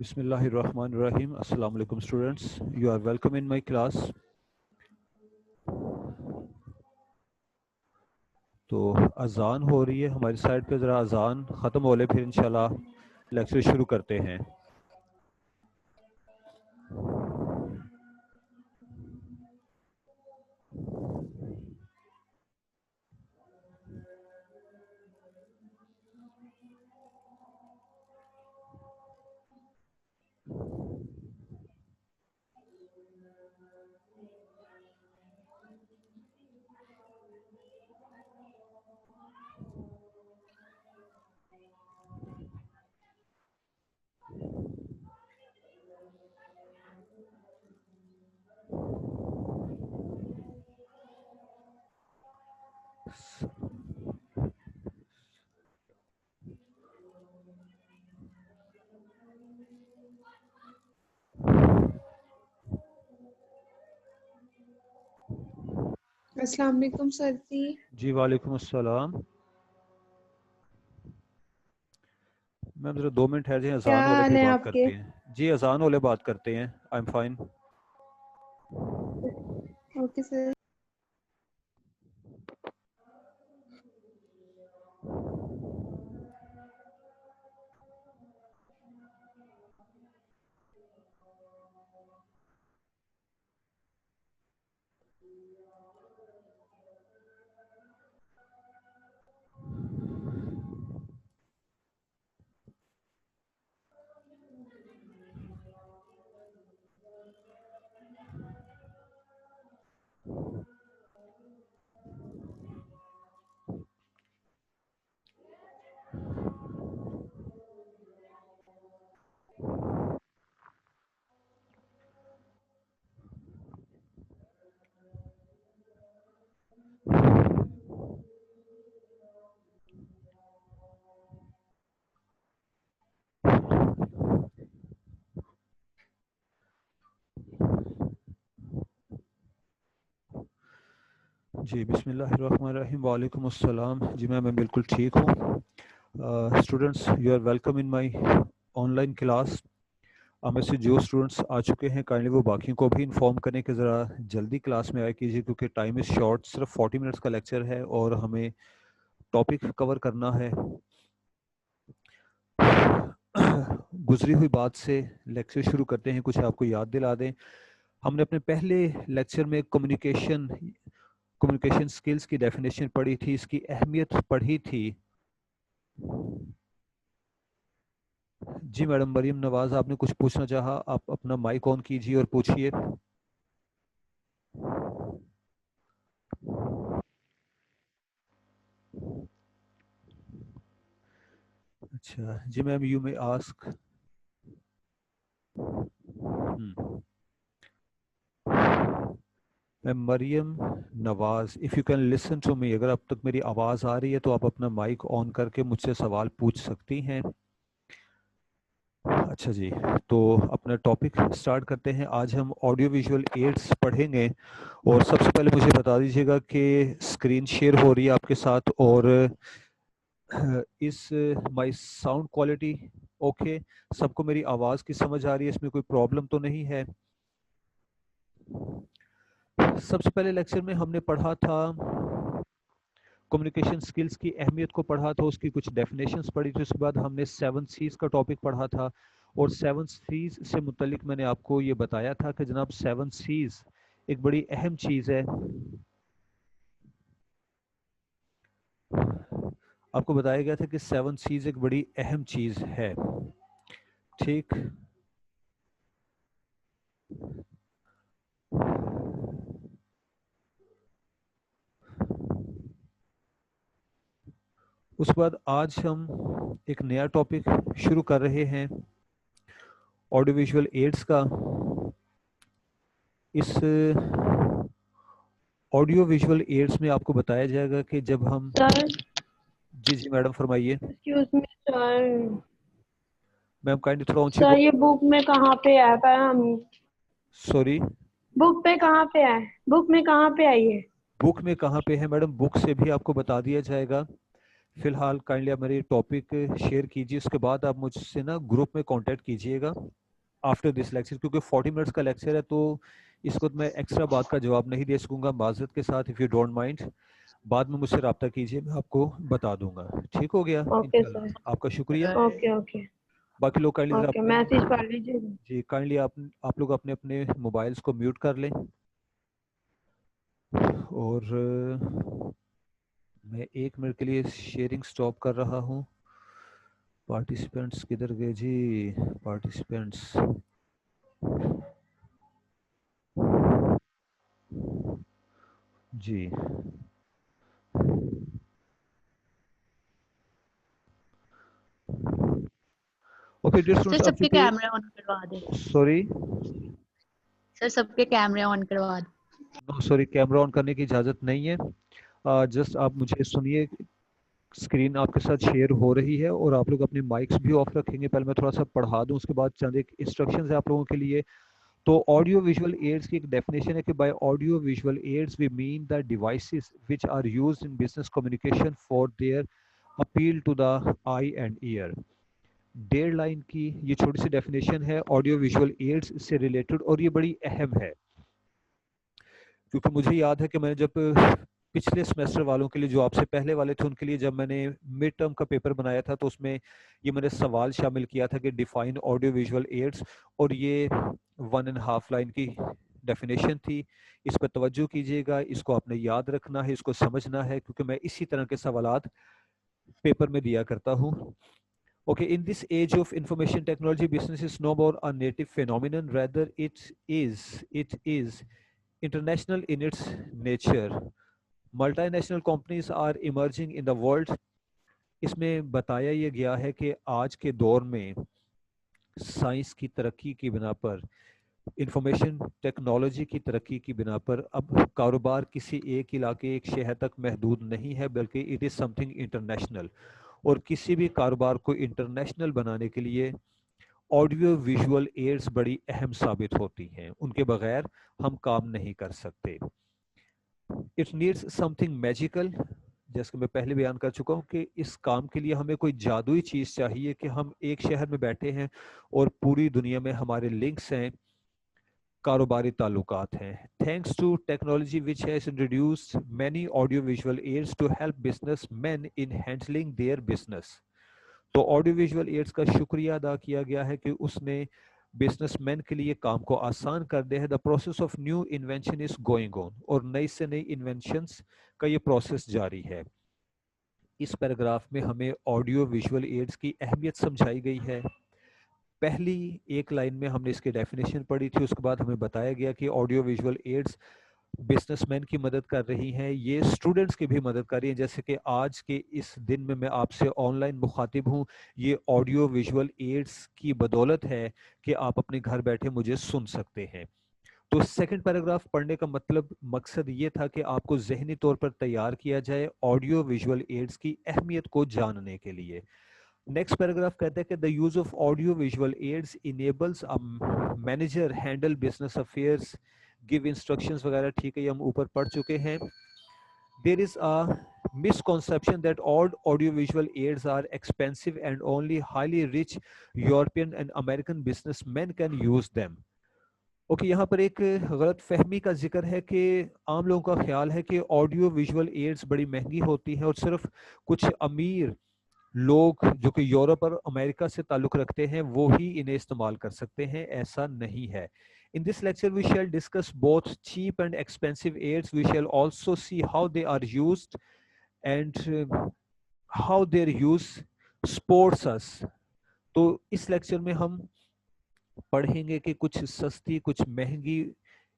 Bismillahirrahmanirrahim. Assalamu alaikum students. You are welcome in my class. تو اذان ہو رہی ہے ہماری سائڈ پہ، ذرا اذان ختم ہو لے پھر انشاءاللہ لیکچر شروع کرتے ہیں. السلام علیکم سر جی وعلیکم السلام. میم ذرا 2 منٹ ٹھہر جائیں، کیا اذان ہو لے حال پھر ہے بات آپ کے؟ کرتے ہیں. جی اذان ہو لے بات کرتے ہیں. I am fine. Okay sir. جی بسم اللہ الرحمن الرحیم. وعلیکم السلام. جی میں بالکل ٹھیک ہوں. Students you are welcome in my online class. ہم میں سے جو اسٹوڈنٹس آ چکے ہیں کائنڈلی وہ باقیوں کو بھی انفارم کریں کہ ذرا جلدی کلاس میں آیا کیجیے، کیونکہ ٹائم از شارٹ. صرف 40 منٹس کا لیکچر ہے اور ہمیں ٹاپک کور کرنا ہے. گزری ہوئی بات سے لیکچر شروع کرتے ہیں. کچھ آپ کو یاد دلا دیں، ہم نے اپنے پہلے لیکچر میں کمیونیکیشن سکلز کی ڈیفینیشن پڑھی تھی، اس کی اہمیت پڑھی تھی. جی میڈم مریم نواز آپ نے کچھ پوچھنا چاہا، آپ اپنا مائک آن کیجیے اور پوچھیے. اچھا جی ma'am you may ask. Ma'am Maryam Nawaz if you can listen to me, اگر اب تک میری آواز آ رہی ہے تو آپ اپنا مائک آن کر کے مجھ سے سوال پوچھ سکتی ہیں. اچھا جی، تو اپنا ٹاپک سٹارٹ کرتے ہیں. آج ہم آڈیو ویژول ایڈس پڑھیں گے، اور سب سے پہلے مجھے بتا دیجیے گا کہ اسکرین شیئر ہو رہی ہے آپ کے ساتھ، اور اس مائی ساؤنڈ کوالٹی اوکے، سب کو میری آواز کی سمجھ آ رہی ہے، اس میں کوئی پرابلم تو نہیں ہے. سب سے پہلے لیکچر میں ہم نے پڑھا تھا کمیونیکیشن سکلز کی اہمیت کو پڑھا تھا، اس کی کچھ ڈیفینیشنز پڑھی تھی. اس کے بعد ہم نے 7 C's کا ٹاپک پڑھا تھا، اور 7 C's سے متعلق میں نے آپ کو یہ بتایا تھا کہ جناب 7 C's ایک بڑی اہم چیز ہے. آپ کو بتایا گیا تھا کہ 7 C's ایک بڑی اہم چیز ہے. ٹھیک، اس کے بعد آج ہم ایک نیا ٹاپک شروع کر رہے ہیں آڈیو ویژول ایڈس کا. اس آڈیو ویژول ایڈس میں آپ کو بتایا جائے گا کہ جب ہم سر جی میڈم فرمائیے. ایکسکیوز می سر، میم کائنڈلی تھوڑا اونچی سر یہ بک میں کہاں پہ ہے سوری بک پہ کہاں پہ ہے؟ بک میں کہاں پہ آئی ہے؟ بک میں کہاں پہ ہے میڈم؟ بک سے بھی آپ کو بتا دیا جائے گا. فی الحال کائنڈلی آپ میری ٹاپک شیئر کیجیے, اس کے بعد آپ مجھ سے نا گروپ میں کانٹیکٹ کیجیے گا آفٹر دس لیکچر, کیونکہ 40 منٹس کا لیکچر ہے تو اس وقت میں ایکسٹرا بات کا جواب نہیں دے سکوں گا. معذرت کے ساتھ, اف یو ڈونٹ مائنڈ, بعد میں مجھ سے رابطہ کیجیے, میں آپ کو بتا دوں گا. ٹھیک ہو گیا اوکے انشاءاللہ. سر. آپ کا شکریہ. اوکے اوکے باقی لوگ کائنڈلی ذرا اوکے, اپنے, میسج کر لیجیے گا. جی کائنڈلی آپ لوگ اپنے اپنے موبائلس کو میوٹ کر لیں. اور میں 1 منٹ کے لیے شیئرنگ سٹاپ کر رہا ہوں. پارٹیسپینٹس کدھر گئے جی؟ پارٹیسپینٹس, جی اوکے ڈیئر سر اسٹوڈنٹس, سب آپ کے چونکہ, کیمرے آن کروا دیں. سوری سر سب کے کیمرے آن کروا دیں. نو سوری, کیمرہ آن کرنے کی اجازت نہیں ہے. جسٹ آپ مجھے سنیے, اسکرین آپ کے ساتھ شیئر ہو رہی ہے اور آپ لوگ اپنے مائکس بھی آف رکھیں گے. پہلے میں تھوڑا سا پڑھا دوں, اس کے بعد چند ایک انسٹرکشنز ہیں آپ لوگوں کے لیے. تو آڈیو ویژول ایڈس کی ایک ڈیفینیشن ہے کہ by audio visual aids we mean the devices which are used in business communication for their appeal to the eye and ear. 1.5 line کی یہ چھوٹی سی ڈیفینیشن ہے آڈیو ویژول ایڈس سے ریلیٹڈ, اور یہ بڑی اہم ہے کیونکہ مجھے یاد ہے کہ میں نے جب پچھلے سمیسٹر والوں کے لیے, جو آپ سے پہلے والے تھے ان کے لیے, جب میں نے مڈ ٹرم کا پیپر بنایا تھا تو اس میں یہ میں نے سوال شامل کیا تھا کہ ڈیفائن آڈیو ویژول ایڈس, اور یہ 1.5 لائن کی ڈیفینیشن تھی. اس پہ توجہ کیجیے گا, اس کو آپ نے یاد رکھنا ہے, اس کو سمجھنا ہے, کیونکہ میں اسی طرح کے سوالات پیپر میں دیا کرتا ہوں. Okay, in this age of information technology, business is no more a native phenomenon, rather it is international in its nature. Multinational companies are emerging in the world. اس میں بتایا یہ گیا ہے کہ آج کے دور میں سائنس کی ترقی کی بنا پر, انفارمیشن ٹیکنالوجی کی ترقی کی بنا پر اب کاروبار کسی ایک علاقے, ایک شہر تک محدود نہیں ہے, بلکہ it is some thing international. اور کسی بھی کاروبار کو انٹرنیشنل بنانے کے لیے آڈیو ویژول ایڈز بڑی اہم ثابت ہوتی ہیں, ان کے بغیر ہم کام نہیں کر سکتے. It needs some thing magical, جیسے کہ میں پہلے بیان کر چکا ہوں کہ اس کام کے لیے ہمیں کوئی جادوئی چیز چاہیے کہ ہم ایک شہر میں بیٹھے ہیں اور پوری دنیا میں ہمارے لنکس ہیں, کاروباری تعلقات ہیں. Thanks to technology which has introduced many audio visual aids to help businessmen in handling their business. تو آڈیو ویژول ایڈز کا شکریہ ادا کیا گیا ہے کہ اس نے بزنس مین کے لیے کام کو آسان کر دیا ہے. The process of new invention is going on, اور نئی سے نئی انوینشنس کا یہ پروسیس جاری ہے. اس پیراگراف میں ہمیں آڈیو ویژول ایڈز کی اہمیت سمجھائی گئی ہے. پہلی 1 لائن میں ہم نے اس کی ڈیفینیشن پڑھی تھی, اس کے بعد ہمیں بتایا گیا کہ audio visual aids businessmen کی مدد کر رہی ہیں, یہ اسٹوڈنٹس کی بھی مدد کر رہی ہیں. جیسے کہ آج کے اس دن میں آپ سے آن لائن مخاطب ہوں, یہ آڈیو ویژول ایڈز کی بدولت ہے کہ آپ اپنے گھر بیٹھے مجھے سن سکتے ہیں. تو سیکنڈ پیراگراف پڑھنے کا مقصد یہ تھا کہ آپ کو ذہنی طور پر تیار کیا جائے آڈیو ویژول ایڈز کی اہمیت کو جاننے کے لیے. نیکسٹ پیراگراف کہتا ہے کہ the use of audio visual aids enables a manager handle business affairs, give instructions وغیرہ, ٹھیک ہے, یہ ہم اوپر پڑھ چکے ہیں. There is a misconception that all audiovisual aids are expensive and only highly rich European and American businessmen can use them. Okay, یہاں پر ایک غلط فہمی کا ذکر ہے کہ عام لوگوں کا خیال ہے کہ آڈیو ویژول ایڈز بڑی مہنگی ہوتی ہیں اور صرف کچھ امیر لوگ جو کہ یورپ اور امریکہ سے تعلق رکھتے ہیں وہ ہی انہیں استعمال کر سکتے ہیں. ایسا نہیں ہے. In this lecture we shall discuss both cheap and expensive aids. We shall also see how they are used and how their use supports us. تو اس لیکچر میں ہم پڑھیں گے کہ کچھ سستی کچھ مہنگی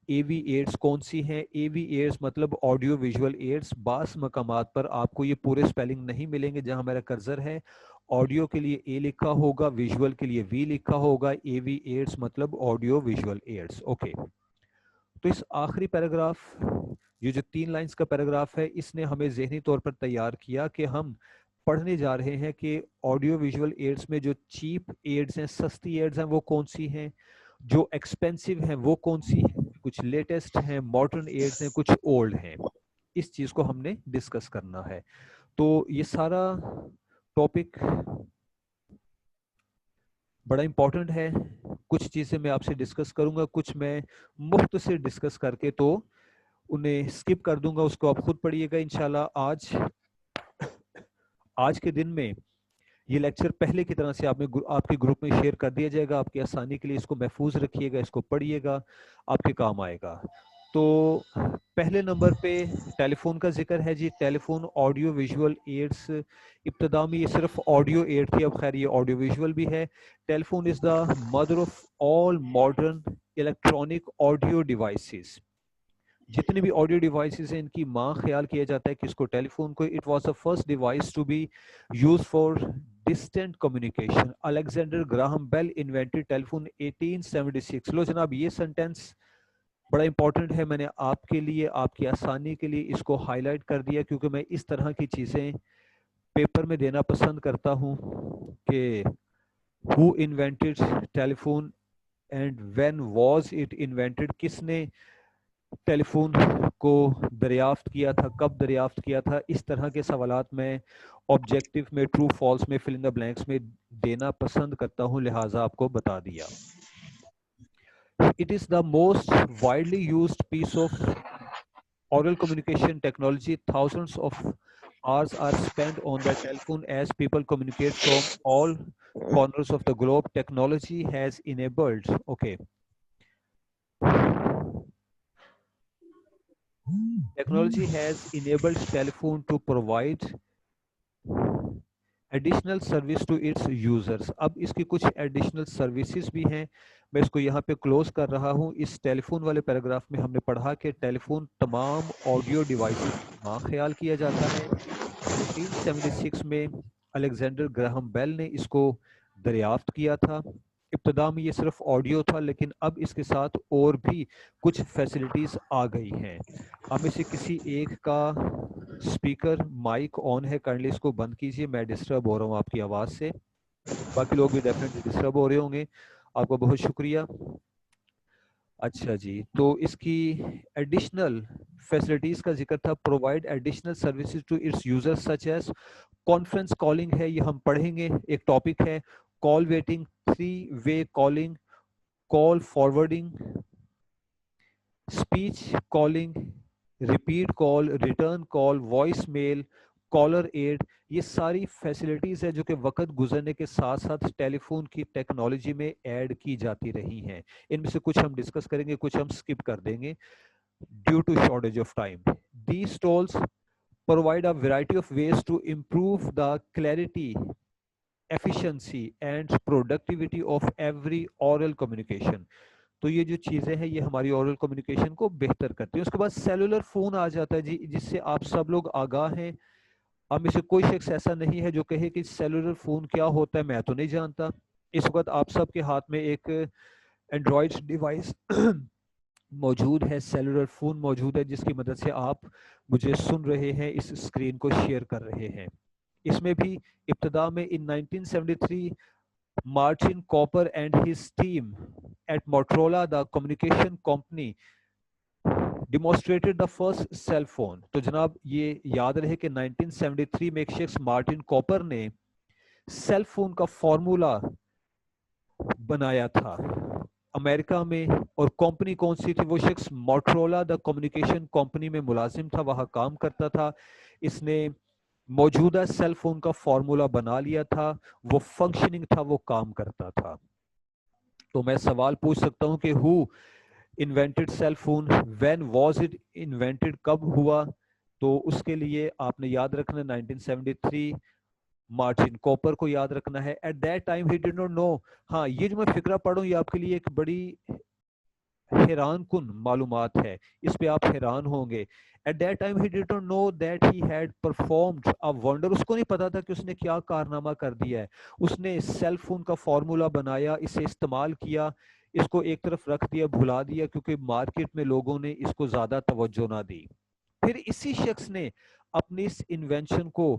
اے وی ایڈز کون سی ہیں. اے وی ایڈز مطلب آڈیو ویژول ایڈز. بعض مقامات پر آپ کو یہ پورے سپیلنگ نہیں ملیں گے, جہاں میرا کرسر ہے آڈیو کے لیے اے لکھا ہوگا, ویژول کے لیے وی لکھا ہوگا. اے وی ایڈز مطلب آڈیو ویژول ایڈز. اوکے, تو اس آخری پیراگراف, یہ جو 3 لائنز کا پیراگراف ہے, اس نے ہمیں ذہنی طور پر تیار کیا کہ ہم پڑھنے جا رہے ہیں کہ آڈیو ویژول ایڈز میں جو چیپ ایڈز ہیں, سستی ایڈز ہیں, وہ کون سی ہیں, جو ایکسپینسو ہیں وہ کون سی ہیں, کچھ لیٹسٹ ہیں, ماڈرن ایڈز ہیں, کچھ اولڈ ہیں. اس چیز کو ہم نے ڈسکس کرنا ہے. تو یہ سارا ٹاپک بڑا امپورٹنٹ ہے. کچھ چیزیں میں آپ سے ڈسکس کروں گا, کچھ میں مختصر ڈسکس کر کے تو انہیں سکپ کر دوں گا, اس کو آپ خود پڑھیے گا انشاءاللہ. آج کے دن میں یہ لیکچر پہلے کی طرح سے آپ کے گروپ میں شیئر کر دیا جائے گا. آپ کی آسانی کے لیے اس کو محفوظ رکھیے گا, اس کو پڑھیے گا, آپ کے کام آئے گا. تو پہلے نمبر پہ ٹیلی فون کا ذکر ہے جی. ٹیلی فون آڈیو ویژول ایڈس. ابتدا میں یہ صرف آڈیو ایڈ تھی, اب خیر یہ آڈیو ویژول بھی ہے. Telephone is the mother of all modern electronic audio devices. جتنے بھی آڈیو ڈیوائسز ہیں ان کی ماں خیال کیا جاتا ہے کہ اس کو ٹیلی فون کو. It was the first device to be use for distant communication. Alexander Graham Bell invented telephone 1876. لو جناب یہ سینٹینس بڑا امپورٹنٹ ہے, میں نے آپ کے لیے آپ کی آسانی کے لیے اس کو ہائی لائٹ کر دیا, کیونکہ میں اس طرح کی چیزیں پیپر میں دینا پسند کرتا ہوں کہ who invented telephone and when was it invented. کس نے ٹیلی فون کو دریافت کیا تھا, کب دریافت کیا تھا. اس طرح کے سوالات میں آبجیکٹو میں, ٹرو فالس میں, فل ان دا بلینکس میں دینا پسند کرتا ہوں, لہٰذا آپ کو بتا دیا. It is the most widely used piece of oral communication technology. Thousands of hours are spent on the telephone as people communicate from all corners of the globe. Technology has enabled, okay. Technology has enabled telephone to provide additional service to its users. اب اس کی کچھ additional services بھی ہیں, میں اس کو یہاں پہ close کر رہا ہوں. اس ٹیلی فون والے پیراگراف میں ہم نے پڑھا کہ ٹیلی فون تمام آڈیو ڈیوائسز ماں خیال کیا جاتا ہے. 1876 میں الیگزینڈر گراہم بیل نے اس کو دریافت کیا تھا. ابتدا میں یہ صرف آڈیو تھا, لیکن اب اس کے ساتھ اور بھی کچھ فیسلٹیز آ گئی ہیں. ہم میں سے کسی ایک کا اسپیکر مائک آن ہے, کائنڈلی اس کو بند کیجئے, میں ڈسٹرب ہو رہا ہوں آپ کی آواز سے. باقی لوگ بھی ڈیفینیٹلی ڈسٹرب ہو رہے ہوں گے. آپ کا بہت شکریہ. اچھا جی, تو اس کی ایڈیشنل فیسلٹیز کا ذکر تھا. Provide additional services to its user such as conference calling ہے, یہ ہم پڑھیں گے, ایک ٹاپک ہے. Call waiting, 3-way calling, call forwarding, speech calling, repeat call, return call, voice mail, caller ID. یہ ساری فیسلٹیز ہے جو کہ وقت گزرنے کے ساتھ ساتھ ٹیلی فون کی ٹیکنالوجی میں ایڈ کی جاتی رہی ہیں. ان میں سے کچھ ہم ڈسکس کریں گے, کچھ ہم سکپ کر دیں گے due to shortage of time. These tools provide a variety of ways to improve the clarity, efficiency and productivity of every oral communication. تو یہ جو چیزیں ہیں یہ ہماری اورل کمیونیکیشن کو بہتر کرتی ہیں. اس کے بعد سیلولر فون آ جاتا ہے جی, جس سے آپ سب لوگ آگاہ ہیں. ہم میں سے کوئی شخص ایسا نہیں ہے جو کہے کہ سیلولر فون کیا ہوتا ہے, میں تو نہیں جانتا. اس وقت آپ سب کے ہاتھ میں ایک اینڈرائڈ ڈیوائس موجود ہے, سیلولر فون موجود ہے, جس کی مدد سے آپ مجھے سن رہے ہیں, اس اسکرین کو شیئر کر رہے ہیں. اس میں بھی ابتدا میں in 1973 Martin Cooper and his team at Motorola, the communication company, demonstrated the first cell phone. تو جناب یہ یاد رہے کہ 1973 میں ایک شخص مارٹن کوپر نے سیل فون کا فارمولا بنایا تھا امریکہ میں, اور کمپنی کون سی تھی؟ وہ شخص موٹرولا دا کمیونیکیشن کمپنی میں ملازم تھا, وہاں کام کرتا تھا. اس نے موجودہ سیل فون کا فارمولا بنا لیا تھا, وہ فنکشننگ تھا, وہ کام کرتا تھا. تو میں سوال پوچھ سکتا ہوں کہ who invented cell phone, when was it invented, کب ہوا؟ تو اس کے لیے آپ نے یاد رکھنا 1973 مارٹن کوپر کو یاد رکھنا ہے. at that time he did not know. ہاں, یہ جو میں فقرہ پڑھوں یہ آپ کے لیے ایک بڑی حیران کن معلومات ہے, اس پہ آپ حیران ہوں گے. at that time he did not know that he had performed a wonder. اس کو نہیں پتا تھا کہ اس نے کیا کارنامہ کر دیا ہے. اس نے سیل فون کا فارمولا بنایا, اسے استعمال کیا, اس کو ایک طرف رکھ دیا, بھلا دیا, کیونکہ مارکیٹ میں لوگوں نے اس کو زیادہ توجہ نہ دی. پھر اسی شخص نے اپنی اس انوینشن کو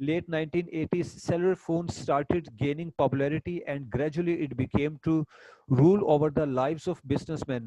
late 1980s, cellular phones started gaining popularity and gradually it became to rule over the lives of businessmen.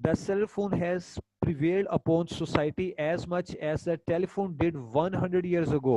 The cell phone has prevailed upon society as much as the telephone did 100 years ago.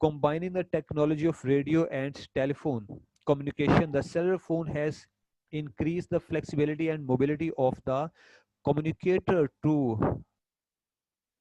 combining the technology of radio and telephone communication, the cellular phone has increased the flexibility and mobility of the communicator to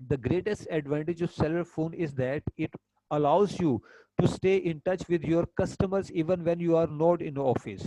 The greatest advantage of cellular phone is that it allows you to stay in touch with your customers even when you are not in office.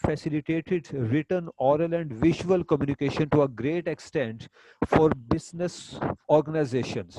facilitated written, oral and visual communication to a great extent for business organizations.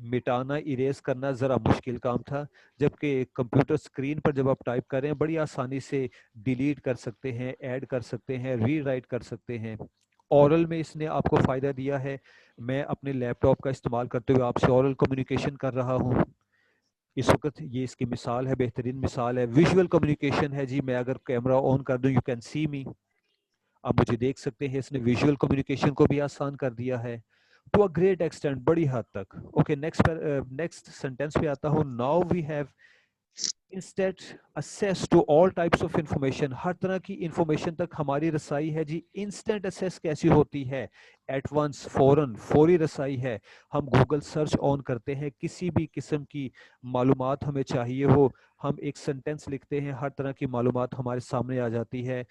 مٹانا erase کرنا ذرا مشکل کام تھا، جبکہ computer screen پر جب آپ type کر رہے ہیں بڑی آسانی سے ڈیلیٹ کر سکتے ہیں، ایڈ کر سکتے ہیں، ری رائٹ کر سکتے ہیں۔ اورل میں اس نے آپ کو فائدہ دیا ہے۔ میں اپنے لیپ ٹاپ کا استعمال کرتے ہوئے آپ سے اورل کمیونیکیشن کر رہا ہوں اس وقت، یہ اس کی مثال ہے، بہترین مثال ہے۔ ویژول کمیونیکیشن ہے جی، میں اگر کیمرہ آن کر دوں، یو کین سی می، آپ مجھے دیکھ سکتے ہیں۔ اس نے ویژول کمیونیکیشن کو بھی آسان کر دیا ہے ٹو اے گریٹ ایکسٹینٹ، بڑی حد تک۔ اوکے، نیکسٹ سینٹینس پہ آتا ہوں۔ Now we have instant access to all types of information, ہر طرح کی انفارمیشن تک ہماری رسائی ہے جی۔ انسٹنٹ اسیس کیسی ہوتی ہے؟ ایٹ ونس، فوراً، فوری رسائی ہے۔ ہم گوگل سرچ آن کرتے ہیں، کسی بھی قسم کی معلومات ہمیں چاہیے ہو، ہم ایک سینٹینس لکھتے ہیں، ہر طرح کی معلومات ہمارے سامنے آ جاتی ہے۔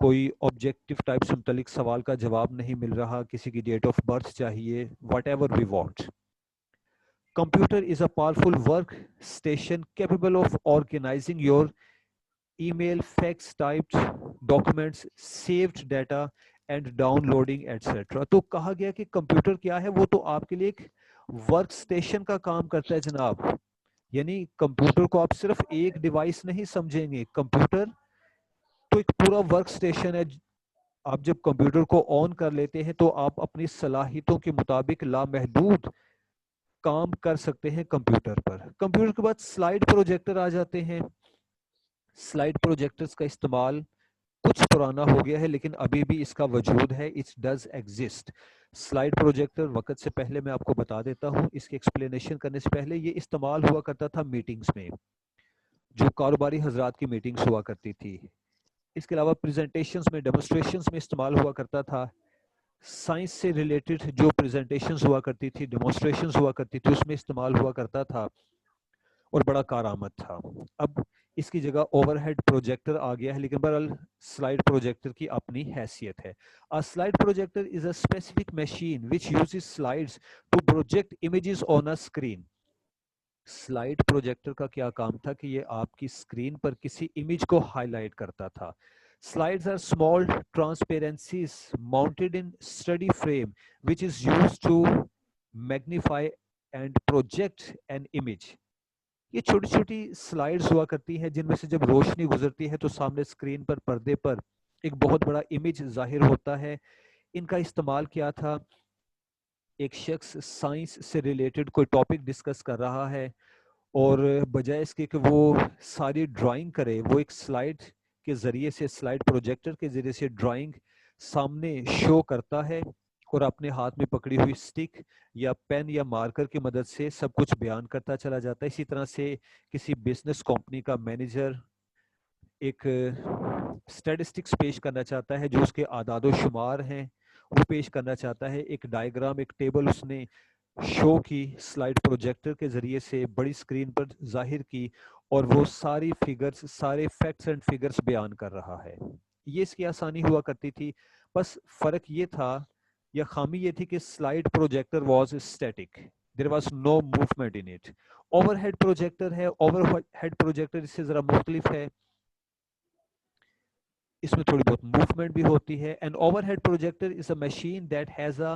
کوئی آبجیکٹو ٹائپ سے متعلق سوال کا جواب نہیں مل رہا، کسی کی ڈیٹ آف برتھ چاہیے، whatever we want. Computer is a powerful workstation capable of organizing your email, fax, typed documents, saved data and downloading etc. تو کہا گیا کہ کمپیوٹر کیا ہے؟ وہ تو آپ کے لیے ایک ورک اسٹیشن کا کام کرتا ہے جناب۔ یعنی کمپیوٹر کو آپ صرف ایک ڈیوائس نہیں سمجھیں گے، کمپیوٹر تو ایک پورا ورک اسٹیشن ہے۔ آپ جب کمپیوٹر کو آن کر لیتے ہیں تو آپ اپنی صلاحیتوں کے مطابق لامحدود کام کر سکتے ہیں کمپیوٹر پر۔ کمپیوٹر کے بعد سلائیڈ پروجیکٹر آ جاتے ہیں۔ سلائیڈ پروجیکٹرز کا استعمال کچھ پرانا ہو گیا ہے لیکن ابھی بھی اس کا وجود ہے، it does exist. Slide projector وقت سے پہلے میں آپ کو بتا دیتا ہوں، اس کی ایکسپلینیشن کرنے سے پہلے، یہ استعمال ہوا کرتا تھا میٹنگز میں، جو کاروباری حضرات کی میٹنگز ہوا کرتی تھی۔ اس کے علاوہ پریزنٹیشنز میں، ڈیمونسٹریشنز میں استعمال ہوا کرتا تھا۔ سائنس سے ریلیٹڈ جو پریزنٹیشنز ہوا کرتی تھی، ڈیمونسٹریشنز ہوا کرتی تھی، اس میں استعمال ہوا کرتا تھا اور بڑا کارآمد تھا۔ اب اس کی جگہ اوور ہیڈ پروجیکٹر آ گیا ہے، لیکن بہرحال سلائیڈ پروجیکٹر کی اپنی حیثیت ہے۔ A slide projector is a specific machine which uses slides to project images on a screen. Slide projector کا کیا کام تھا کہ یہ آپ کی اسکرین پر کسی امیج کو ہائی لائٹ کرتا تھا۔ Slides are small transparencies mounted in study frame which is used to magnify and project an image. یہ چھوٹی چھوٹی سلائیڈز ہوا کرتی ہیں جن میں سے جب روشنی گزرتی ہے تو سامنے اسکرین پر، پردے پر ایک بہت بڑا امیج ظاہر ہوتا ہے۔ ان کا استعمال کیا تھا؟ ایک شخص سائنس سے ریلیٹڈ کوئی ٹاپک ڈسکس کر رہا ہے اور بجائے اس کے کہ وہ ساری ڈرائنگ کرے، وہ ایک سلائیڈ کے ذریعے سے، سلائیڈ پروجیکٹر کے ذریعے سے ڈرائنگ سامنے شو کرتا ہے اور اپنے ہاتھ میں پکڑی ہوئی سٹک یا پین یا مارکر کی مدد سے سب کچھ بیان کرتا چلا جاتا ہے۔ اسی طرح سے کسی بزنس کمپنی کا مینیجر ایک اسٹیٹسٹکس پیش کرنا چاہتا ہے، جو اس کے اعداد و شمار ہیں وہ پیش کرنا چاہتا ہے، ایک ڈائیگرام، ایک ٹیبل اس نے شو کی سلائیڈ پروجیکٹر کے ذریعے سے بڑی سکرین پر ظاہر کی، اور وہ ساری فگرز، سارے فیکٹس اینڈ فگرز بیان کر رہا ہے۔ یہ اس کی آسانی ہوا کرتی تھی۔ بس فرق یہ تھا یا خامی یہ تھی کہ slide projector was static, there was no movement in it. Overhead projector ہے، اوور ہیڈ پروجیکٹر اس سے ذرا مختلف ہے، اس میں تھوڑی بہت موومنٹ بھی ہوتی ہے۔ An overhead projector is a machine that has a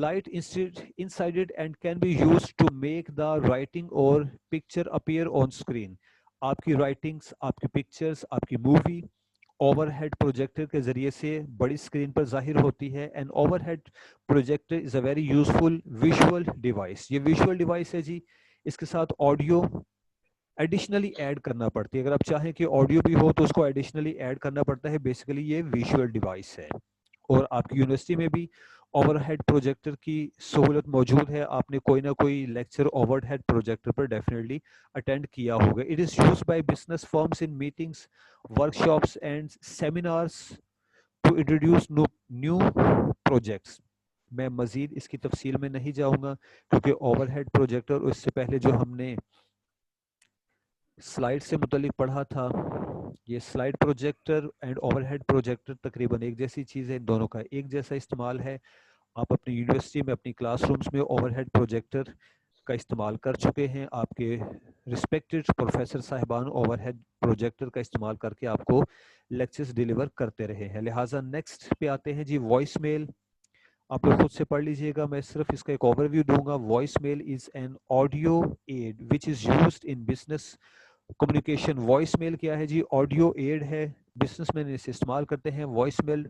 light inside it and can be used to make the writing or picture appear on screen. آپ کی رائٹنگز، آپ کی پکچرز، آپ کی مووی اوور ہیڈ پروجیکٹر کے ذریعے سے بڑی اسکرین پر ظاہر ہوتی ہے۔ An overhead projector is a very useful visual device. یہ ویژول ڈیوائس ہے جی، اس کے ساتھ آڈیو ایڈیشنلی ایڈ کرنا پڑتی ہے۔ اگر آپ چاہیں کہ آڈیو بھی ہو تو اس کو ایڈیشنلی ایڈ کرنا پڑتا ہے۔ بیسیکلی یہ ویژول ڈیوائس ہے، اور آپ کی یونیورسٹی میں بھی اوور ہیڈ پروجیکٹر کی سہولت موجود ہے۔ آپ نے کوئی نہ کوئی لیکچر اوور ہیڈ پروجیکٹر پر ڈیفینیٹلی اٹینڈ کیا ہوگا۔ It is used by business firms in meetings, workshops and seminars to introduce new projects. میں مزید اس کی تفصیل میں نہیں جاؤں گا کیونکہ اوور ہیڈ پروجیکٹر، اور اس سے پہلے جو ہم نے سلائیڈ سے متعلق پڑھا تھا، یہ slide projector and overhead projector تقریباً ایک جیسی چیز ہے، ان دونوں کا ایک جیسا استعمال ہے۔ آپ اپنی یونیورسٹی میں، اپنی کلاس رومز میں اوور ہیڈ پروجیکٹر کا استعمال کر چکے ہیں۔ آپ کے رسپیکٹڈ پروفیسر صاحبان اوور ہیڈ پروجیکٹر کا استعمال کر کے آپ کو لیکچرز ڈیلیور کرتے رہے ہیں۔ لہٰذا نیکسٹ پہ آتے ہیں جی، وائس میل۔ آپ لوگ خود سے پڑھ لیجئے گا. میں صرف اس کا ایک اوور ویو دوں گا. Voice mail is an audio aid which is used in business communication. Voice mail کیا ہے جی؟ آڈیو ایڈ ہے. بزنس مین اسے استعمال کرتے ہیں. Voice mail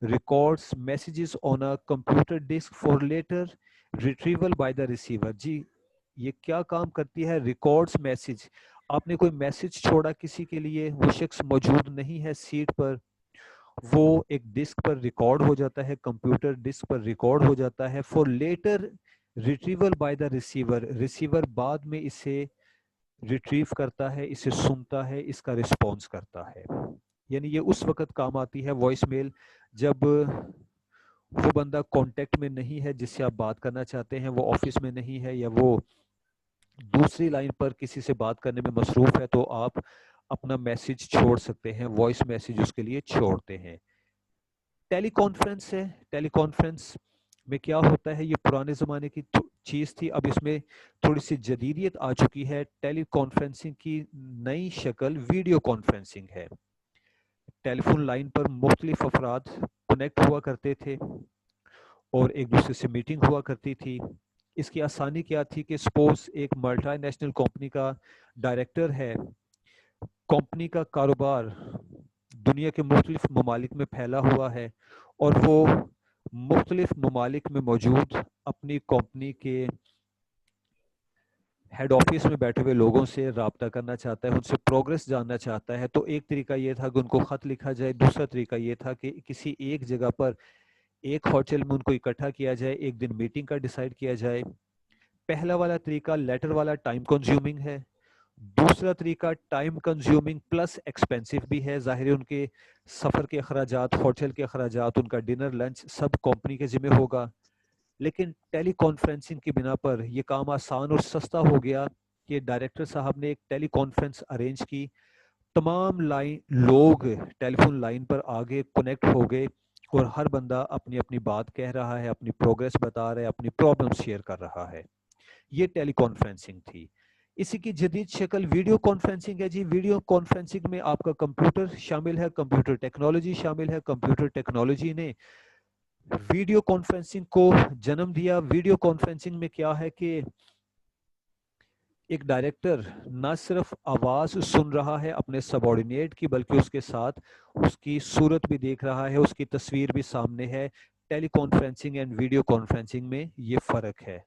records messages on a computer disk for later retrieval by the receiver. جی یہ کیا کام کرتی ہے؟ Records message. آپ نے کوئی میسیج چھوڑا کسی کے لیے, وہ شخص موجود نہیں ہے سیٹ پر, وہ ایک ڈسک پر ریکارڈ ہو جاتا ہے, کمپیوٹر ڈسک پر ریکارڈ ہو جاتا ہے. For later retrieval by the receiver. Receiver بعد میں اسے ریٹریو کرتا ہے, اسے سنتا ہے, اس کا رسپانس کرتا ہے. یعنی یہ اس وقت کام آتی ہے وائس میل جب وہ بندہ کانٹیکٹ میں نہیں ہے جس سے آپ بات کرنا چاہتے ہیں, وہ آفس میں نہیں ہے یا وہ دوسری لائن پر کسی سے بات کرنے میں مصروف ہے, تو آپ اپنا میسج چھوڑ سکتے ہیں, وائس میسج اس کے لیے چھوڑتے ہیں. ٹیلی کانفرنس ہے. ٹیلی کانفرنس میں کیا ہوتا ہے؟ یہ پرانے زمانے کی چیز تھی, اب اس میں تھوڑی سی جدیدیت آ چکی ہے. ٹیلی کانفرنسنگ کی نئی شکل ویڈیو کانفرنسنگ ہے. ٹیلی فون لائن پر مختلف افراد کنیکٹ ہوا کرتے تھے اور ایک دوسرے سے میٹنگ ہوا کرتی تھی. اس کی آسانی کیا تھی کہ سپوز ایک ملٹی نیشنل کمپنی کا ڈائریکٹر ہے, کمپنی کا کاروبار دنیا کے مختلف ممالک میں پھیلا ہوا ہے اور وہ مختلف ممالک میں موجود اپنی کمپنی کے ہیڈ آفس میں بیٹھے ہوئے لوگوں سے رابطہ کرنا چاہتا ہے, ان سے پروگرس جاننا چاہتا ہے. تو ایک طریقہ یہ تھا کہ ان کو خط لکھا جائے, دوسرا طریقہ یہ تھا کہ کسی ایک جگہ پر ایک ہوٹل میں ان کو اکٹھا کیا جائے, ایک دن میٹنگ کا ڈیسائیڈ کیا جائے. پہلا والا طریقہ لیٹر والا ٹائم کنزیومنگ ہے. دوسرا طریقہ ٹائم کنزیومنگ پلس ایکسپینسو بھی ہے. ظاہر ان کے سفر کے اخراجات, ہوٹل کے اخراجات, ان کا ڈنر لنچ سب کمپنی کے ذمہ ہوگا. لیکن ٹیلی کانفرنسنگ کی بنا پر یہ کام آسان اور سستا ہو گیا کہ ڈائریکٹر صاحب نے ایک ٹیلی کانفرنس ارینج کی. تمام لوگ ٹیلی فون لائن پر آگے کنیکٹ ہو گئے اور ہر بندہ اپنی اپنی بات کہہ رہا ہے, اپنی پروگرس بتا رہا ہے, اپنی پرابلم شیئر کر رہا ہے. یہ ٹیلی کانفرنسنگ تھی. اسی کی جدید شکل ویڈیو کانفرنسنگ ہے جی. ویڈیو کانفرنسنگ میں آپ کا کمپیوٹر شامل ہے, کمپیوٹر ٹیکنالوجی شامل ہے. کمپیوٹر ٹیکنالوجی نے ویڈیو کانفرنسنگ کو جنم دیا. ویڈیو کانفرنسنگ میں کیا ہے کہ ایک ڈائریکٹر نہ صرف آواز سن رہا ہے اپنے سب آرڈینیٹ کی, بلکہ اس کے ساتھ اس کی صورت بھی دیکھ رہا ہے, اس کی تصویر بھی سامنے ہے. ٹیلی کانفرنسنگ اینڈ ویڈیو کانفرنسنگ میں یہ فرق ہے.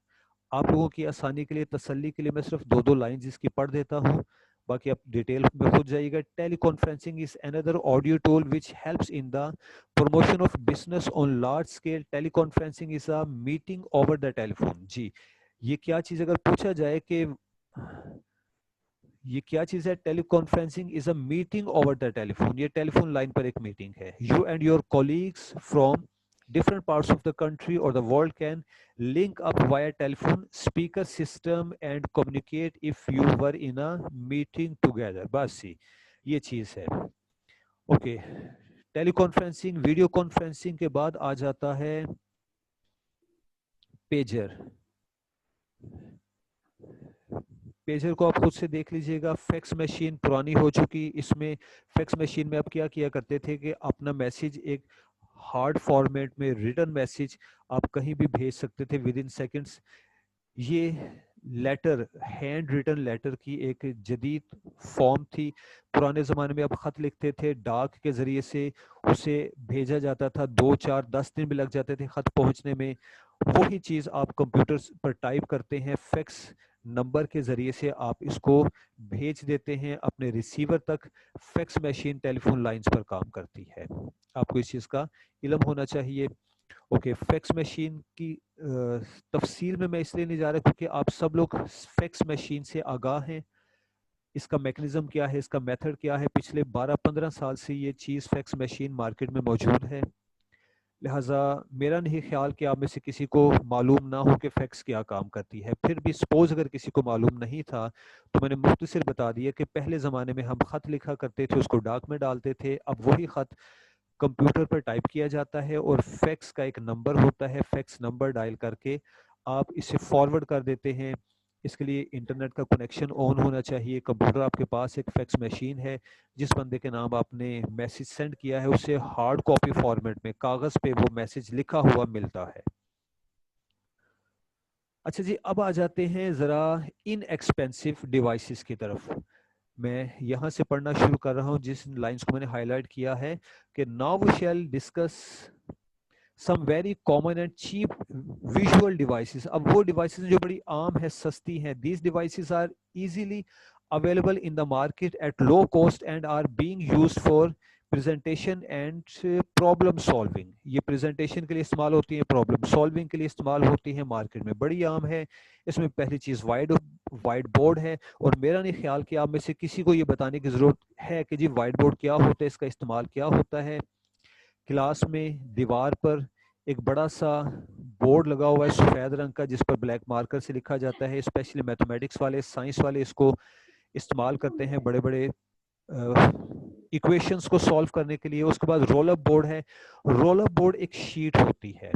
آپ لوگوں کی آسانی کے لیے, تسلی کے لیے میں صرف دو لائنز اس کی پڑھ دیتا ہوں, باقی آپ ڈیٹیل میں خود جائیے گا. ٹیلی conferencing is another audio tool which helps in the promotion of business on large scale. Teleconferencing is a meeting over the telephone. جی یہ کیا چیز اگر پوچھا جائے کہ یہ کیا چیز ہے, teleconferencing is a meeting over the telephone. یہ ٹیلی فون لائن پر ایک میٹنگ ہے. You and your colleagues from different parts of the country or the world can link up via telephone speaker system and communicate if you were in a meeting together. بس یہ چیز ہے. Okay, ٹیلی conferencing video conferencing کے بعد آ جاتا ہے pager. Pager کو آپ خود سے دیکھ لیجئے گا. فیکس مشین پرانی ہو چکی. اس میں فیکس مشین میں آپ کیا کیا کرتے تھے کہ اپنا میسیج ایک ہارڈ فارمیٹ میں ریٹن میسیج آپ کہیں بھی بھیج سکتے تھے ود ان سیکنڈز. یہ لیٹر, ہینڈ ریٹن لیٹر کی ایک جدید فارم تھی. پرانے زمانے میں آپ خط لکھتے تھے, ڈاک کے ذریعے سے اسے بھیجا جاتا تھا, 2 4 10 دن بھی لگ جاتے تھے خط پہنچنے میں. وہی چیز آپ کمپیوٹر پر ٹائپ کرتے ہیں, فیکس نمبر کے ذریعے سے آپ اس کو بھیج دیتے ہیں اپنے ریسیور تک. فیکس مشین ٹیلی فون لائنز پر کام کرتی ہے, آپ کو اس چیز کا علم ہونا چاہیے. اوکے, فیکس مشین کی تفصیل میں اس لیے نہیں جا رہا کیونکہ آپ سب لوگ فیکس مشین سے آگاہ ہیں. اس کا میکنزم کیا ہے, اس کا میتھڈ کیا ہے. پچھلے 12-15 سال سے یہ چیز فیکس مشین مارکیٹ میں موجود ہے. لہٰذا میرا نہیں خیال کہ آپ میں سے کسی کو معلوم نہ ہو کہ فیکس کیا کام کرتی ہے. پھر بھی سپوز اگر کسی کو معلوم نہیں تھا تو میں نے مختصر بتا دیا کہ پہلے زمانے میں ہم خط لکھا کرتے تھے, اس کو ڈاک میں ڈالتے تھے. اب وہی خط کمپیوٹر پر ٹائپ کیا جاتا ہے اور فیکس کا ایک نمبر ہوتا ہے, فیکس نمبر ڈائل کر کے آپ اسے فارورڈ کر دیتے ہیں. اس کے لیے انٹرنیٹ کا کنیکشن آن ہونا چاہیے. کمپیوٹر آپ کے پاس ایک فیکس مشین ہے, جس بندے کے نام آپ نے میسج سینڈ کیا ہے اسے ہارڈ کاپی فارمیٹ میں کاغذ پہ وہ میسج لکھا ہوا ملتا ہے. اچھا جی، اب آ جاتے ہیں ذرا ان ایکسپینسو ڈیوائسز کی طرف. میں یہاں سے پڑھنا شروع کر رہا ہوں جس لائنس کو میں نے ہائی لائٹ کیا ہے کہ now we shall discuss some very common and cheap visual devices. اب وہ ڈیوائسز جو بڑی عام ہے، سستی ہیں. These devices are easily available in the market at low cost and are being used for presentation and problem solving. یہ presentation کے لیے استعمال ہوتی ہیں، problem solving کے لیے استعمال ہوتی ہیں، مارکیٹ میں بڑی عام ہے. اس میں پہلی چیز وائٹ بورڈ ہے، اور میرا نہیں خیال کہ آپ میں سے کسی کو یہ بتانے کی ضرورت ہے کہ جی وائٹ بورڈ کیا ہوتا ہے، اس کا استعمال کیا ہوتا ہے. کلاس میں دیوار پر ایک بڑا سا بورڈ لگا ہوا ہے سفید رنگ کا، جس پر بلیک مارکر سے لکھا جاتا ہے. اسپیشلی میتھمیٹکس والے، سائنس والے اس کو استعمال کرتے ہیں بڑے بڑے ایکویشنز کو سولو کرنے کے لیے. اس کے بعد رول اپ بورڈ ہے. رول اپ بورڈ ایک شیٹ ہوتی ہے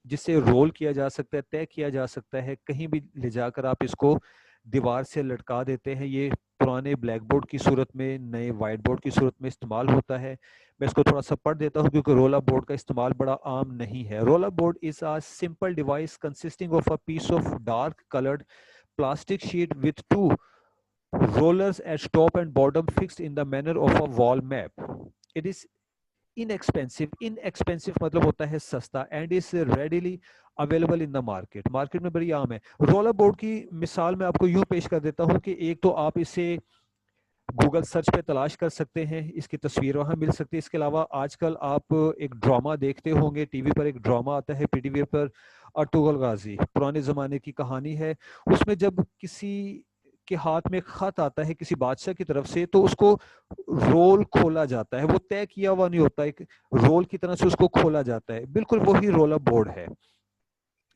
جس سے رول کیا جا سکتا ہے، طے کیا جا سکتا ہے، کہیں بھی لے جا کر آپ اس کو دیوار سے لٹکا دیتے ہیں. یہ پرانے بلیک بورڈ کی صورت میں، نئے وائٹ بورڈ کی صورت میں استعمال ہوتا ہے. میں اس کو تھوڑا سا پڑھ دیتا ہوں کیونکہ رول اپ بورڈ کا استعمال بڑا عام نہیں ہے. Roll up board is a simple device consisting of a piece of dark coloured plastic sheet with two rollers at top and bottom fixed in the manner of a wall map. It is inexpensive. Inexpensive مطلب ہوتا ہے سستا. And is readily available in the market. Market میں بڑی عام ہے. Roller board کی مثال میں آپ کو یوں پیش کر دیتا ہوں کہ ایک تو آپ اسے گوگل سرچ پہ تلاش کر سکتے ہیں، اس کی تصویر وہاں مل سکتی ہے. اس کے علاوہ آج کل آپ ایک ڈرامہ دیکھتے ہوں گے ٹی وی پر، ایک ڈرامہ آتا ہے پی ٹی وی پر، ارطغرل غازی، پرانے زمانے کی کہانی ہے. اس میں جب کسی کے ہاتھ میں خط آتا ہے کسی بادشاہ کی طرف سے تو اس کو رول کھولا جاتا ہے. وہ طے کیا ہوا نہیں ہوتا، ایک رول کی طرح سے اس کو کھولا جاتا ہے. بالکل وہی رول اپ بورڈ ہے.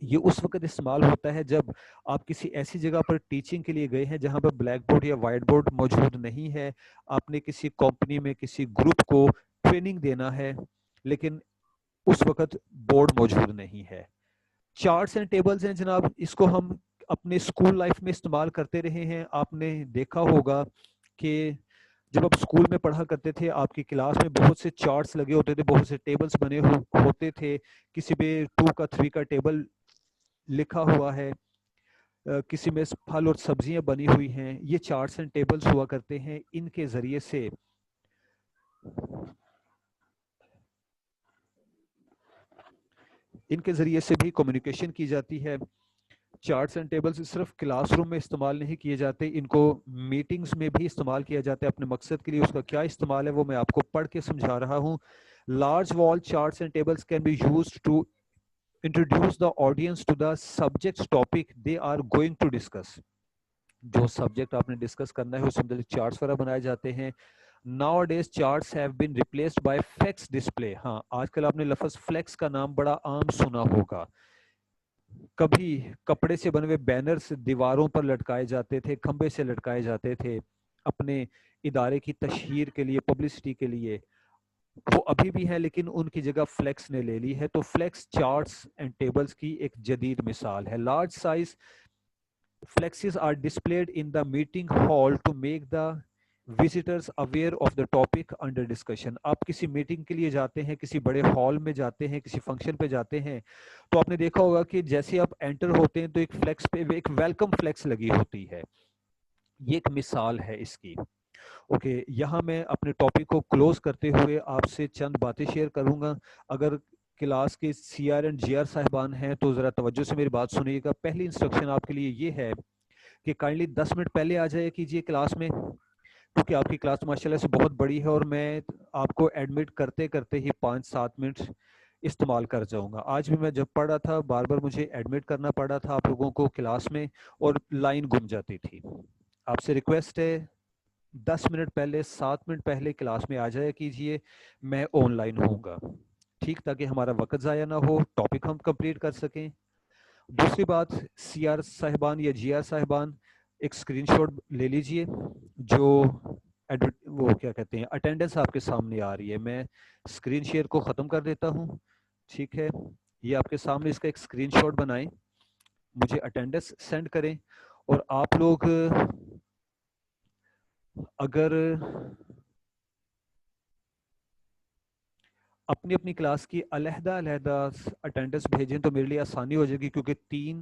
یہ اس وقت استعمال ہوتا ہے جب آپ کسی ایسی جگہ پر ٹیچنگ کے لیے گئے ہیں جہاں پر بلیک بورڈ یا وائٹ بورڈ موجود نہیں ہے. آپ نے کسی کمپنی میں کسی گروپ کو ٹریننگ دینا ہے لیکن اس وقت بورڈ موجود نہیں ہے. چارٹس اینڈ ٹیبلز ہیں جناب، اس کو ہم اپنے اسکول لائف میں استعمال کرتے رہے ہیں. آپ نے دیکھا ہوگا کہ جب آپ اسکول میں پڑھا کرتے تھے آپ کی کلاس میں بہت سے چارٹس لگے ہوتے تھے، بہت سے ٹیبلز بنے ہوتے تھے. کسی پہ 2 کا 3 کا ٹیبل لکھا ہوا ہے، کسی میں پھل اور سبزیاں بنی ہوئی ہیں. یہ چارٹس اینڈ ٹیبلز ہوا کرتے ہیں. ان کے ذریعے سے بھی کمیونیکیشن کی جاتی ہے. چارٹس اینڈ ٹیبلز صرف کلاس روم میں استعمال نہیں کیے جاتے، ان کو میٹنگز میں بھی استعمال کیا جاتا ہے اپنے مقصد کے لیے. اس کا کیا استعمال ہے وہ میں آپ کو پڑھ کے سمجھا رہا ہوں. Large wall charts and tables can be used to introduce the audience to the subject's topic they are going to discuss. جو سبجیکٹ آپ نے ڈسکس کرنا ہے اس سے متعلق چارٹس وغیرہ بنائے جاتے ہیں. Nowadays charts have been replaced by flex display. ہاں آج کل آپ نے لفظ فلیکس کا نام بڑا عام سنا ہوگا. کبھی کپڑے سے بنے ہوئے بینرز دیواروں پر لٹکائے جاتے تھے، کھمبے سے لٹکائے جاتے تھے اپنے ادارے کی تشہیر کے لیے، پبلسٹی کے لیے. وہ ابھی بھی ہیں لیکن ان کی جگہ فلیکس نے لے لی ہے. تو فلیکس چارٹس اینڈ ٹیبلز کی ایک جدید مثال ہے. Large size flexes are displayed in the meeting hall to make the visitors aware of the topic under discussion. آپ کسی میٹنگ کے لیے جاتے ہیں، کسی بڑے ہال میں جاتے ہیں، کسی فنکشن پہ جاتے ہیں تو آپ نے دیکھا ہوگا کہ جیسے آپ انٹر ہوتے ہیں تو ایک فلیکس پہ ایک ویلکم فلیکس لگی ہوتی ہے. یہ ایک مثال ہے اس کی. اوکے، یہاں میں اپنے ٹاپک کو کلوز کرتے ہوئے آپ سے چند باتیں شیئر کروں گا. اگر کلاس کے C R and G R صاحبان ہیں تو ذرا توجہ سے میری بات سنیے گا. پہلی انسٹرکشن آپ کے لیے یہ ہے کہ کائنڈلی 10 منٹ پہلے آ جائے کیجیے کلاس میں، کیونکہ آپ کی کلاس ماشاءاللہ سے بہت بڑی ہے اور میں آپ کو ایڈمٹ کرتے کرتے ہی 5-7 منٹ استعمال کر جاؤں گا. آج بھی میں جب پڑھ رہا تھا بار بار مجھے ایڈمٹ کرنا پڑا تھا آپ لوگوں کو کلاس میں اور لائن گم جاتی تھی. آپ سے ریکویسٹ ہے 10 منٹ پہلے، 7 منٹ پہلے کلاس میں آ جایا کیجئے. میں آن لائن ہوں گا، ٹھیک، تاکہ ہمارا وقت ضائع نہ ہو، ٹاپک ہم کمپلیٹ کر سکیں. دوسری بات، سی آر صاحبان یا جی آر صاحبان ایک اسکرین شاٹ لے لیجئے جو وہ کیا کہتے ہیں اٹینڈنس آپ کے سامنے آ رہی ہے. میں اسکرین شیئر کو ختم کر دیتا ہوں، ٹھیک ہے. یہ آپ کے سامنے اس کا ایک اسکرین شاٹ بنائیں، مجھے اٹینڈنس سینڈ کریں. اور آپ لوگ اگر اپنی اپنی کلاس کی علیحدہ اٹینڈنس بھیجیں تو میرے لیے آسانی ہو جائے گی، کیونکہ 3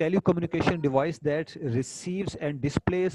telecommunication device that receives and displays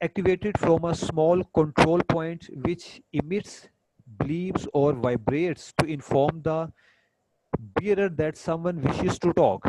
activated from a small control point which emits, bleeps or vibrates to inform the bearer that someone wishes to talk.